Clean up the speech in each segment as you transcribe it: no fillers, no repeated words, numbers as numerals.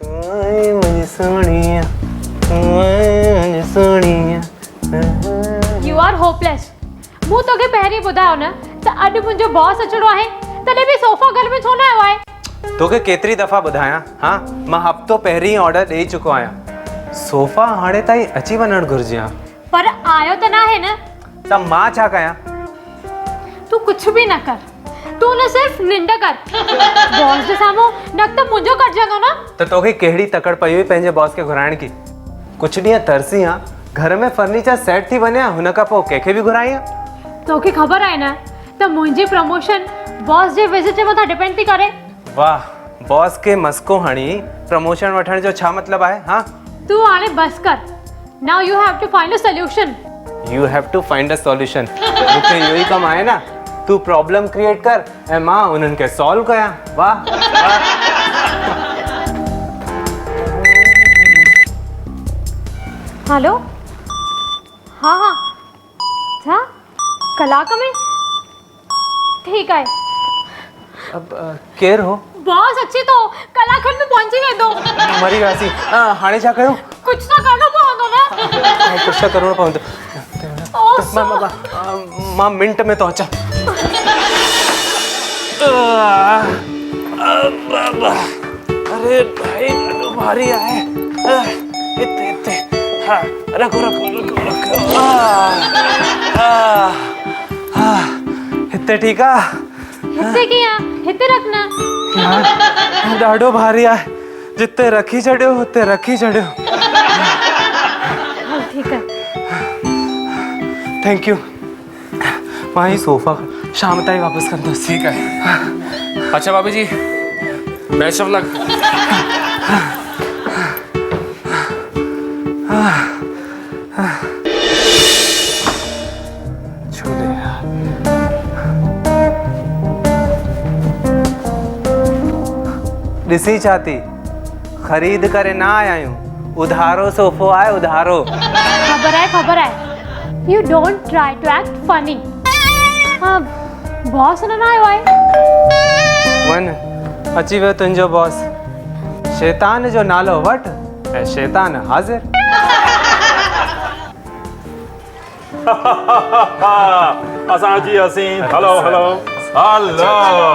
You are hopeless. मूं तोखे पहिरीं ॿुधायो न त अॼु मुंहिंजो बॉस अचिणो आहे, तॾहिं बि सोफ़ा घर में छो न आयो आहे? तोखे केतिरी दफ़ा ॿुधायां, हाँ मां हफ़्तो पहिरीं ऑर्डर ॾेई चुको आहियां। सोफ़ा हाणे ताईं अची वञणु घुरिजे हा। पर आयो त न आहे न। त मां छा कयां? तूं कुझु बि न कर, तूं न सिर्फ निंड कर। बॉस जे साम्हूं नक त मुंहिंजो कटजंदो न। त तोखे कहिड़ी तकड़ पई हुई पंहिंजे बॉस खे घुराइण की? कुझु ॾींहं तरसी हा, घर में फर्नीचर सेट थी वञे, हुन खां पोइ कंहिंखे बि घुराई। तोखे ख़बर आहे न त मुंहिंजी प्रमोशन बॉस जे विज़िट जे मथां डिपेंड थी करे। वाह, बॉस के मस्को हणी प्रमोशन वठण जो छा मतलब आहे? हाँ तू हाणे बस कर। Now you have to find a solution. You have to find a solution. मूंखे इहो ई कमु आहे न, तू प्रॉब्लम क्रिएट कर ऐं मां उन्हनि खे सॉल्व कयां। वाह हेलो, हाँ हाँ छा कलाक में? ठीकु आहे। अब केरु हो? बॉस अचे थो, कलाक खनि में पहुची वेंदो। मरी वियासीं, हाणे छा कयूं? कुझु त करणो पवंदो न। कुझु त करणो पवंदो। मां मिंट में तो अचां। अरे भाई ॾाढो भारी आहे। हिते हिते, हाँ रखो रखो रखो रखो। हिते ठीकु आहे? हिते कीअं? हिते रखना। यार ॾाढो भारी आहे, जिते रखी छॾियो हुते रखी छॾियो। हल ठीकु आहे। Thank you. मां ही सोफ़ा शाम ताईं वापस कंदुसि। ठीक है। अच्छा भाभी जी, बेस्ट ऑफ लक। ॾिसी चाती खरीद करे ना आया आहियूं, उधारो सोफ़ो आहे, उधारो। खबर आहे। You don't try to act funny. हाँ बॉस न आयो आहे। वन अची वियो तुंहिंजो बॉस। शैतान जो नालो वठ ऐं शैतान हाज़िर। असां अची वियासीं। Hello hello hello.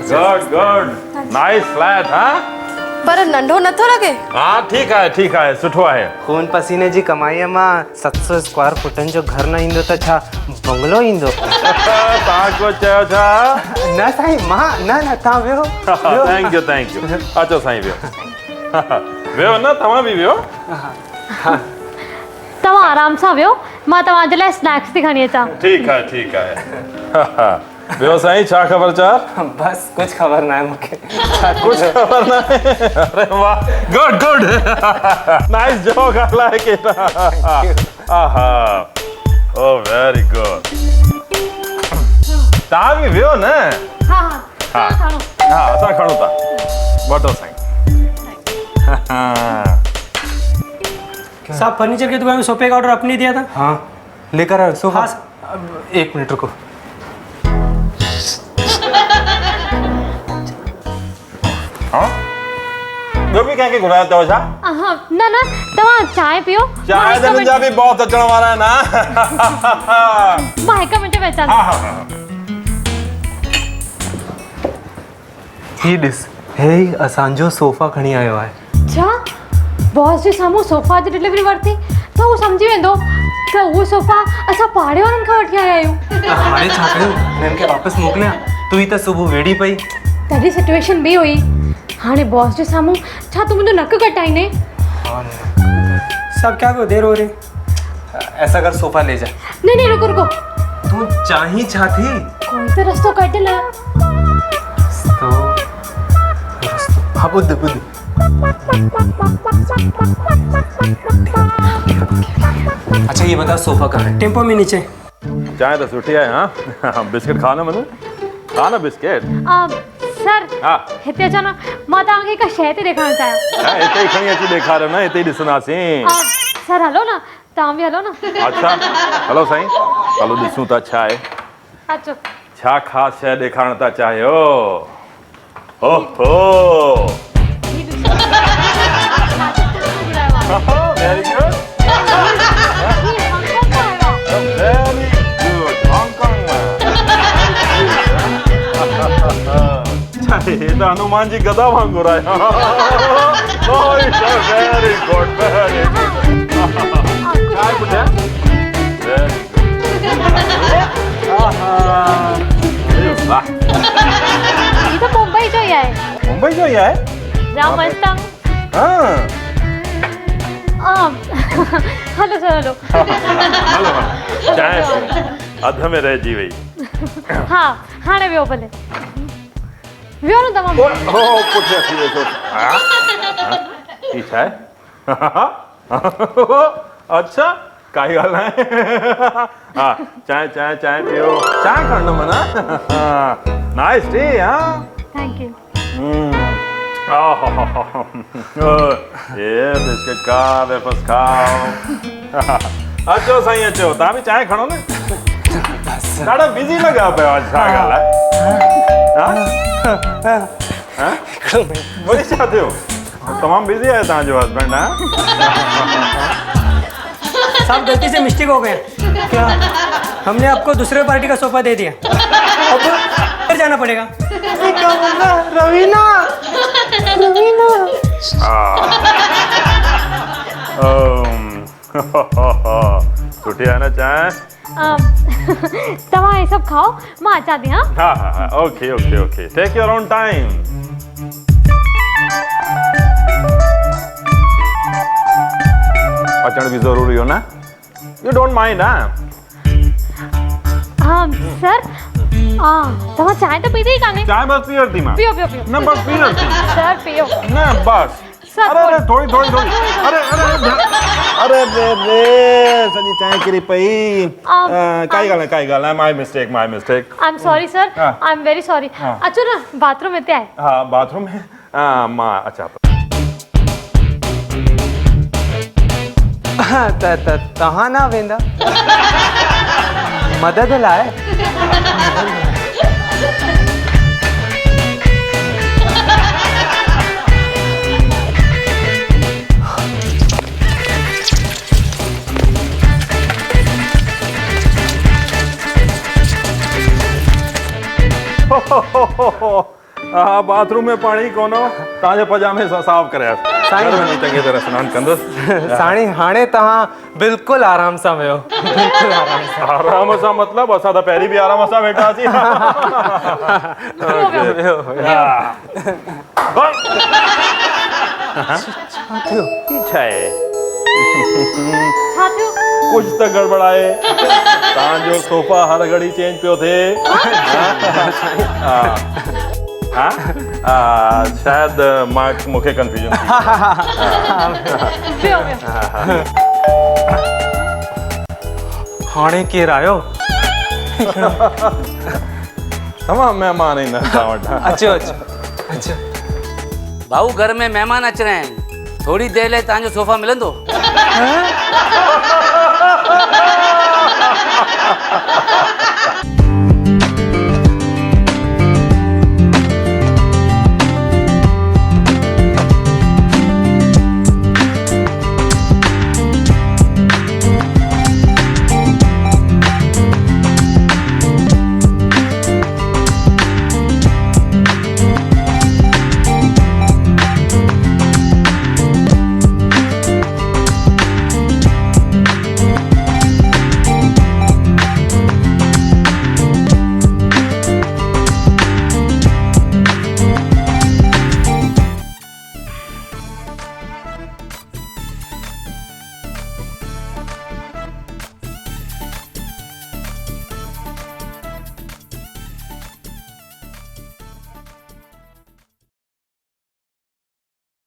Good good, nice flat. हाँ पर नंढो नथो लॻे? हाँ ठीक आहे सुठो आहे। खून पसीने जी कमाईअ मां 700 स्क्वायर फुटनि जो घर न ईंदो त छा बंगलो ईंदो? तव्हां को चयो छा? न साईं, मां न तव्हां वियो। Thank you. अचो साईं वियो। वियो न, तव्हां बि वियो। तव्हां आराम सां वियो, मां तव्हांजे लाइ स्नैक्स थी खणी अचां। ठीक आहे। वियो साईं, छा ख़बरचार? बस कुछ खबर ना है मुझे। कुछ खबर ना है? अरे वाह, गुड नाइस जोक आला के। आहा, ओ वेरी गुड। तव्हां बि वियो न? हाँ असां खणूं था। वठो साईं। साहब फर्नीचर की दुकान में सोफे का ऑर्डर आपने दिया था? हाँ लेकर आओ सोफा। हाँ। अब 1 मिनट रुको। हाँ ॿियो बि कंहिंखे घुरायो अथव छा? न तव्हां चांहि पियो। चांहि त मुंहिंजा बि बहुत अचण वारा आहिनि। मां 1 मिंट में अचां। ही ॾिस, हे असांजो सोफ़ा खणी आयो आहे। छा बॉस जे साम्हूं सोफ़ा जी डिलीवरी वरिती त हू सम्झी वेंदो त उहो सोफ़ा असां पाड़े वारनि खां वठी आया आहियूं। हाणे छा कयूं? हिननि खे वापसि मोकिलियां? तू ई त सुबुह वेड़ी पई। तॾहिं सिचुएशन बि हुई। हाणे बॉस जे साम्हूं छा तूं मुंहिंजो नक कटाईंदे? साहब क्या देर हो रही? ऐसा कर सोफ़ा ले जा। नहीं रुको। तू चाही छा थी? कोई तो रस्तो कट ल। रस्तो हाँ बुध। अच्छा ये बता सोफ़ा कहाँ है? टेम्पो में नीचे। चांहि त सुठी आहे। हाँ बिस्किट खा न मनु, खा न बिस्किट। सर हिते अचो न, मां तव्हांखे हिकु शइ थी ॾेखारणु चाहियां। हिते ई खणी अची ॾेखारियो न, हिते ई ॾिसंदासीं। सर हलो न, तव्हां बि हलो न। अच्छा हलो साईं, हलो ॾिसूं था छा आहे। अचो। छा ख़ासि शइ ॾेखारणु था चाहियो? ओहो very good very good Hong Kong में ये तो हनुमान जी गदा वांगू रहा है वेरी गुड वेरी गुड काय बोलते वेरी गुड वाह ये तो मुंबई जो ही आहे मुंबई जो आहे जाम मस्त हां हलो सर हलो हलो चाय अध में रह जी वई हा हाणे वियो भले वियो न तव्हां ओ पुठियां थी वेठो ठीक है अच्छा काई ॻाल्हि नाहे हा चांहि चांहि चांहि पियो चांहि खणणो माना नाइस टी हा थैंक यू ये बिस्किट खा वेफर्स खाओ अचो साईं अचो तव्हां बि चांहि खणो न ॾाढा बिज़ी लॻा पियो अॼु छा ॻाल्हि आहे वरी छा थियो तमामु बिज़ी आहे तव्हांजो हस्बैंड हा साहब गलती से मिस्टेक हो गया क्या हमने आपको दूसरे पार्टी का सोफा दे दिया अब फिर जाना पड़ेगा क्या बोल रहा रवीना रवीना सुठी आहे न चांहि तव्हां हे सभु खाओ मां अचां थी हा हा हा हा okay okay okay take your own time अचण बि ज़रूरी हो न यू डोंट माइंड हा सर तव्हां चांहि त पीती ई कान्हे चांहि बस पीअण थी मां पियो पियो पियो न बस पीअण थी सर पियो न बस सर अरे अरे थोड़ी थोड़ी थोड़ी अरे अरे अरे रे रे सॼी चांहि किरी पई काई ॻाल्हि आहे my mistake I am sorry sir हाँ। आई एम वेरी सॉरी हाँ। अचो न बाथरूम हिते आहे हा बाथरूम में मां अचां पियो तव्हां न वेंदा मदद लाइ बाथरूम में पाणी कोन्हो तव्हांजे पजामे सां साफ़ करिया साईं। घर वञी चङी तरह सनानु कंदुसि साणी हाणे तव्हां बिल्कुलु आराम सां वियो बिल्कुलु आराम सां आराम सां मतिलबु असां त पहिरीं बि आराम सां वेठासीं वियो छा आहे छा थियो कुछ त गड़बड़ आहे तव्हांजो सोफा हर घड़ी चेंज पियो थिए शायदि मूंखे कंफ्यूजन पियो पियो हाणे केरु आयो तमामु महिमान ईंदा तव्हां वटि अचो अचो अचो भाऊ घर में मेहमान अच रहे हैं थोड़ी देर लाइ तव्हांजो सोफ़ा मिलंदो